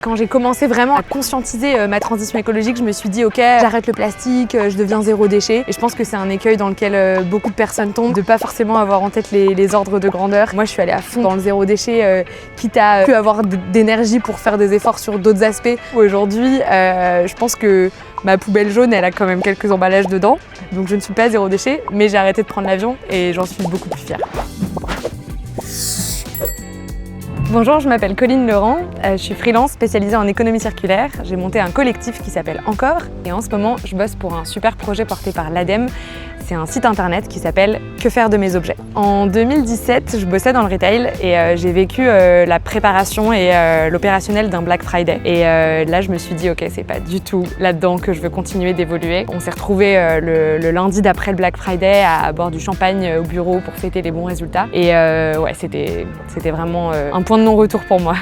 Quand j'ai commencé vraiment à conscientiser ma transition écologique, je me suis dit ok, j'arrête le plastique, je deviens zéro déchet. Et je pense que c'est un écueil dans lequel beaucoup de personnes tombent, de pas forcément avoir en tête les ordres de grandeur. Moi je suis allée à fond dans le zéro déchet, quitte à plus avoir d'énergie pour faire des efforts sur d'autres aspects. Aujourd'hui, je pense que ma poubelle jaune, elle a quand même quelques emballages dedans. Donc je ne suis pas zéro déchet, mais j'ai arrêté de prendre l'avion et j'en suis beaucoup plus fière. Bonjour, je m'appelle Colline Laurent, je suis freelance spécialisée en économie circulaire. J'ai monté un collectif qui s'appelle Encore et en ce moment je bosse pour un super projet porté par l'ADEME. C'est un site internet qui s'appelle Que faire de mes objets. En 2017, je bossais dans le retail et j'ai vécu la préparation et l'opérationnel d'un Black Friday. Et là, je me suis dit, ok, c'est pas du tout là-dedans que je veux continuer d'évoluer. On s'est retrouvés le lundi d'après le Black Friday à boire du champagne au bureau pour fêter les bons résultats. Et ouais, c'était vraiment un point de non-retour pour moi.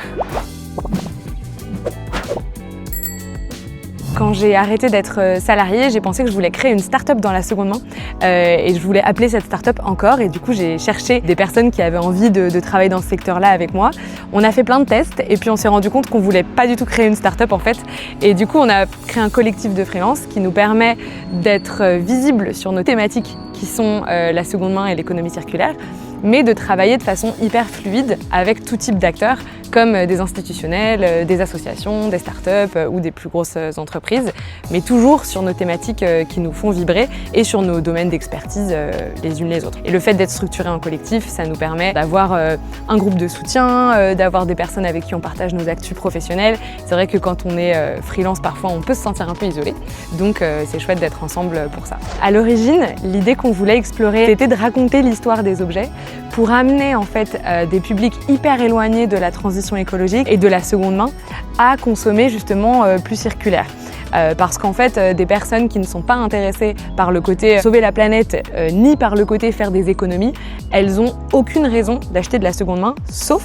Quand j'ai arrêté d'être salariée, j'ai pensé que je voulais créer une start-up dans la seconde main et je voulais appeler cette start-up Encore et du coup j'ai cherché des personnes qui avaient envie de travailler dans ce secteur-là avec moi. On a fait plein de tests et puis on s'est rendu compte qu'on voulait pas du tout créer une start-up en fait et du coup on a créé un collectif de freelance qui nous permet d'être visible sur nos thématiques qui sont la seconde main et l'économie circulaire, mais de travailler de façon hyper fluide avec tout type d'acteurs comme des institutionnels, des associations, des startups ou des plus grosses entreprises, mais toujours sur nos thématiques qui nous font vibrer et sur nos domaines d'expertise les unes les autres. Et le fait d'être structuré en collectif, ça nous permet d'avoir un groupe de soutien, d'avoir des personnes avec qui on partage nos actus professionnels. C'est vrai que quand on est freelance, parfois on peut se sentir un peu isolé, donc c'est chouette d'être ensemble pour ça. À l'origine, l'idée qu'on voulait explorer, c'était de raconter l'histoire des objets pour amener en fait des publics hyper éloignés de la transition écologique et de la seconde main à consommer justement plus circulaire. Parce qu'en fait, des personnes qui ne sont pas intéressées par le côté sauver la planète ni par le côté faire des économies, elles ont aucune raison d'acheter de la seconde main, sauf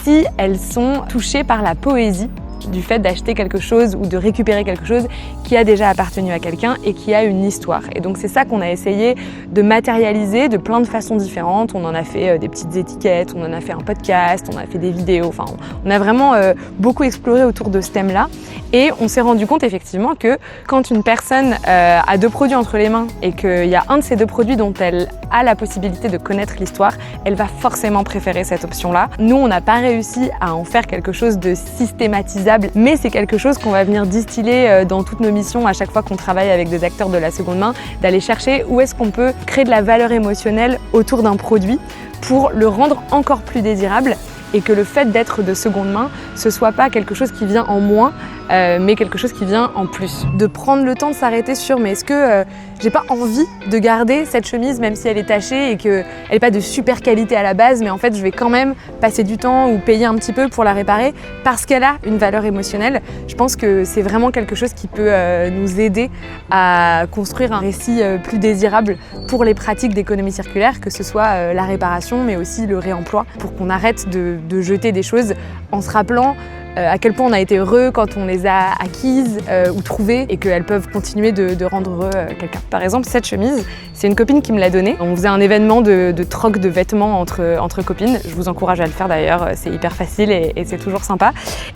si elles sont touchées par la poésie du fait d'acheter quelque chose ou de récupérer quelque chose qui a déjà appartenu à quelqu'un et qui a une histoire. Et donc c'est ça qu'on a essayé de matérialiser de plein de façons différentes. On en a fait des petites étiquettes, on en a fait un podcast, on a fait des vidéos, enfin on a vraiment beaucoup exploré autour de ce thème-là. Et on s'est rendu compte effectivement que quand une personne a deux produits entre les mains et qu'il y a un de ces deux produits dont elle a la possibilité de connaître l'histoire, elle va forcément préférer cette option-là. Nous, on n'a pas réussi à en faire quelque chose de systématisable, mais c'est quelque chose qu'on va venir distiller dans toutes nos missions à chaque fois qu'on travaille avec des acteurs de la seconde main, d'aller chercher où est-ce qu'on peut créer de la valeur émotionnelle autour d'un produit pour le rendre encore plus désirable et que le fait d'être de seconde main, ce soit pas quelque chose qui vient en moins, mais quelque chose qui vient en plus. De prendre le temps de s'arrêter sur mais est-ce que j'ai pas envie de garder cette chemise même si elle est tachée et qu'elle n'est pas de super qualité à la base, mais en fait je vais quand même passer du temps ou payer un petit peu pour la réparer parce qu'elle a une valeur émotionnelle. Je pense que c'est vraiment quelque chose qui peut nous aider à construire un récit plus désirable pour les pratiques d'économie circulaire, que ce soit la réparation mais aussi le réemploi, pour qu'on arrête de jeter des choses en se rappelant à quel point on a été heureux quand on les a acquises ou trouvées et qu'elles peuvent continuer de rendre heureux quelqu'un. Par exemple, cette chemise, c'est une copine qui me l'a donnée. On faisait un événement de troc de vêtements entre copines. Je vous encourage à le faire d'ailleurs, c'est hyper facile et c'est toujours sympa.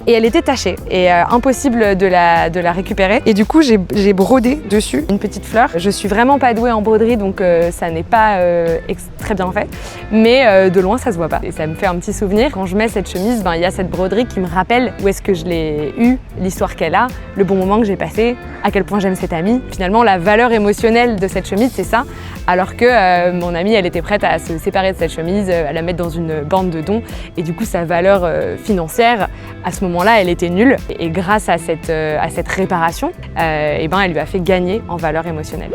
Et elle était tachée et impossible de la récupérer. Et du coup, j'ai brodé dessus une petite fleur. Je suis vraiment pas douée en broderie, donc ça n'est pas très bien fait. Mais de loin, ça se voit pas. Et ça me fait un petit souvenir. Quand je mets cette chemise, il y a cette broderie qui me rappelle où est-ce que je l'ai eue, l'histoire qu'elle a, le bon moment que j'ai passé, à quel point j'aime cette amie. Finalement, la valeur émotionnelle de cette chemise, c'est ça. Alors que mon amie, elle était prête à se séparer de cette chemise, à la mettre dans une bande de dons. Et du coup, sa valeur financière, à ce moment-là, elle était nulle. Et grâce à cette réparation, elle lui a fait gagner en valeur émotionnelle.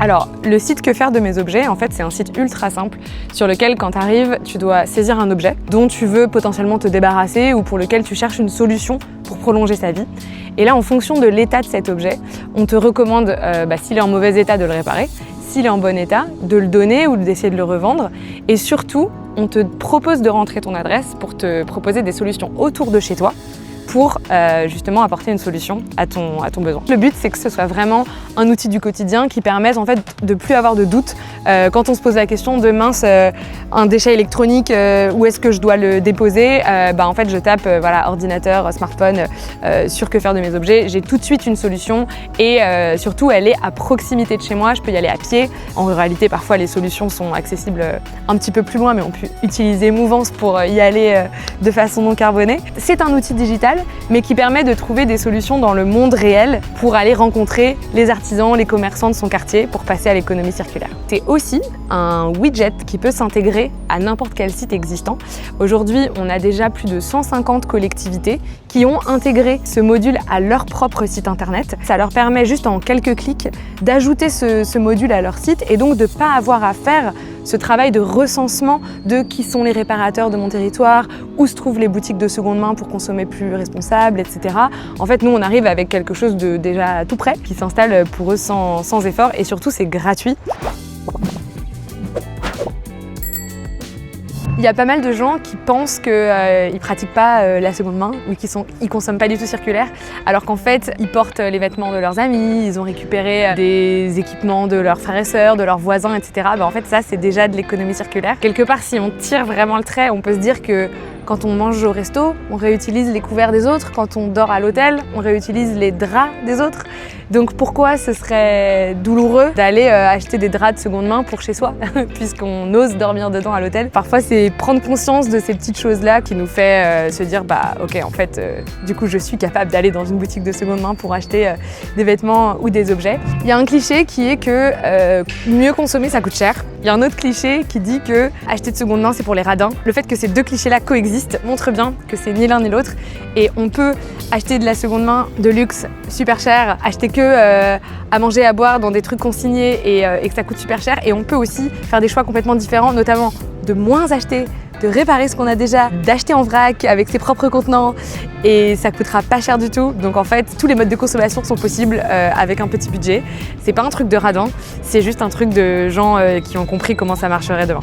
Alors, le site Que faire de mes objets, en fait, c'est un site ultra simple sur lequel, quand tu arrives, tu dois saisir un objet dont tu veux potentiellement te débarrasser ou pour lequel tu cherches une solution pour prolonger sa vie. Et là, en fonction de l'état de cet objet, on te recommande, s'il est en mauvais état, de le réparer, s'il est en bon état, de le donner ou d'essayer de le revendre. Et surtout, on te propose de rentrer ton adresse pour te proposer des solutions autour de chez toi pour justement apporter une solution à ton besoin. Le but, c'est que ce soit vraiment un outil du quotidien qui permette en fait de plus avoir de doute quand on se pose la question de mince, un déchet électronique, où est-ce que je dois le déposer? En fait, je tape voilà, ordinateur, smartphone, sur que faire de mes objets. J'ai tout de suite une solution et surtout, elle est à proximité de chez moi. Je peux y aller à pied. En ruralité, parfois, les solutions sont accessibles un petit peu plus loin, mais on peut utiliser Mouvance pour y aller de façon non carbonée. C'est un outil digital, mais qui permet de trouver des solutions dans le monde réel pour aller rencontrer les artisans, les commerçants de son quartier pour passer à l'économie circulaire. C'est aussi un widget qui peut s'intégrer à n'importe quel site existant. Aujourd'hui, on a déjà plus de 150 collectivités qui ont intégré ce module à leur propre site internet. Ça leur permet juste en quelques clics d'ajouter ce module à leur site et donc de ne pas avoir à faire ce travail de recensement de qui sont les réparateurs de mon territoire, où se trouvent les boutiques de seconde main pour consommer plus responsable, etc. En fait, nous, on arrive avec quelque chose de déjà tout prêt qui s'installe pour eux sans effort et surtout, c'est gratuit. Il y a pas mal de gens qui pensent qu'ils ne pratiquent pas la seconde main ou qu'ils ne consomment pas du tout circulaire, alors qu'en fait, ils portent les vêtements de leurs amis, ils ont récupéré des équipements de leurs frères et sœurs, de leurs voisins, etc. En fait, ça, c'est déjà de l'économie circulaire. Quelque part, si on tire vraiment le trait, on peut se dire que quand on mange au resto, on réutilise les couverts des autres. Quand on dort à l'hôtel, on réutilise les draps des autres. Donc pourquoi ce serait douloureux d'aller acheter des draps de seconde main pour chez soi, puisqu'on ose dormir dedans à l'hôtel? Parfois, c'est prendre conscience de ces petites choses-là qui nous fait se dire ok, en fait, du coup, je suis capable d'aller dans une boutique de seconde main pour acheter des vêtements ou des objets. Il y a un cliché qui est que mieux consommer, ça coûte cher. Il y a un autre cliché qui dit que acheter de seconde main, c'est pour les radins. Le fait que ces deux clichés-là coexistent montre bien que c'est ni l'un ni l'autre. Et on peut acheter de la seconde main de luxe, super cher, acheter que à manger, à boire dans des trucs consignés et que ça coûte super cher. Et on peut aussi faire des choix complètement différents, notamment de moins acheter, de réparer ce qu'on a déjà, d'acheter en vrac avec ses propres contenants et ça coûtera pas cher du tout. Donc en fait, tous les modes de consommation sont possibles avec un petit budget. C'est pas un truc de radin, c'est juste un truc de gens qui ont compris comment ça marcherait demain.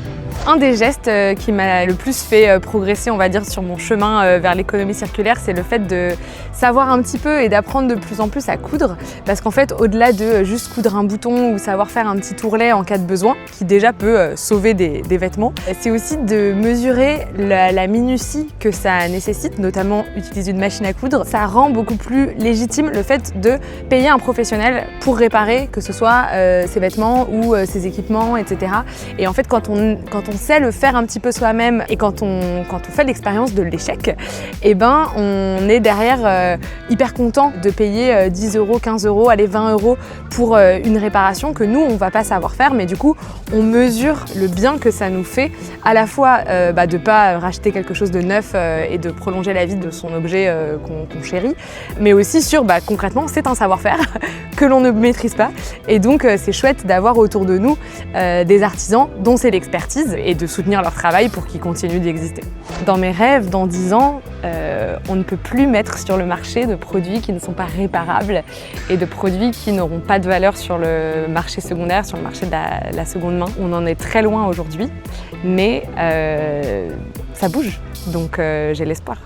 Un des gestes qui m'a le plus fait progresser, on va dire, sur mon chemin vers l'économie circulaire, c'est le fait de savoir un petit peu et d'apprendre de plus en plus à coudre. Parce qu'en fait, au-delà de juste coudre un bouton ou savoir faire un petit ourlet en cas de besoin, qui déjà peut sauver des vêtements, c'est aussi de mesurer la minutie que ça nécessite, notamment utiliser une machine à coudre. Ça rend beaucoup plus légitime le fait de payer un professionnel pour réparer, que ce soit ses vêtements ou ses équipements, etc. Et en fait, quand on sait le faire un petit peu soi-même et quand on fait l'expérience de l'échec, on est derrière hyper content de payer 10 €, 15 €, allez 20 € pour une réparation que nous, on va pas savoir faire, mais du coup, on mesure le bien que ça nous fait, à la fois de pas racheter quelque chose de neuf et de prolonger la vie de son objet qu'on chérit, mais aussi sur concrètement, c'est un savoir-faire que l'on ne maîtrise pas. Et donc, c'est chouette d'avoir autour de nous des artisans dont c'est l'expertise et de soutenir leur travail pour qu'ils continuent d'exister. Dans mes rêves, dans 10 ans, on ne peut plus mettre sur le marché de produits qui ne sont pas réparables et de produits qui n'auront pas de valeur sur le marché secondaire, sur le marché de la seconde main. On en est très loin aujourd'hui, mais ça bouge, donc j'ai l'espoir.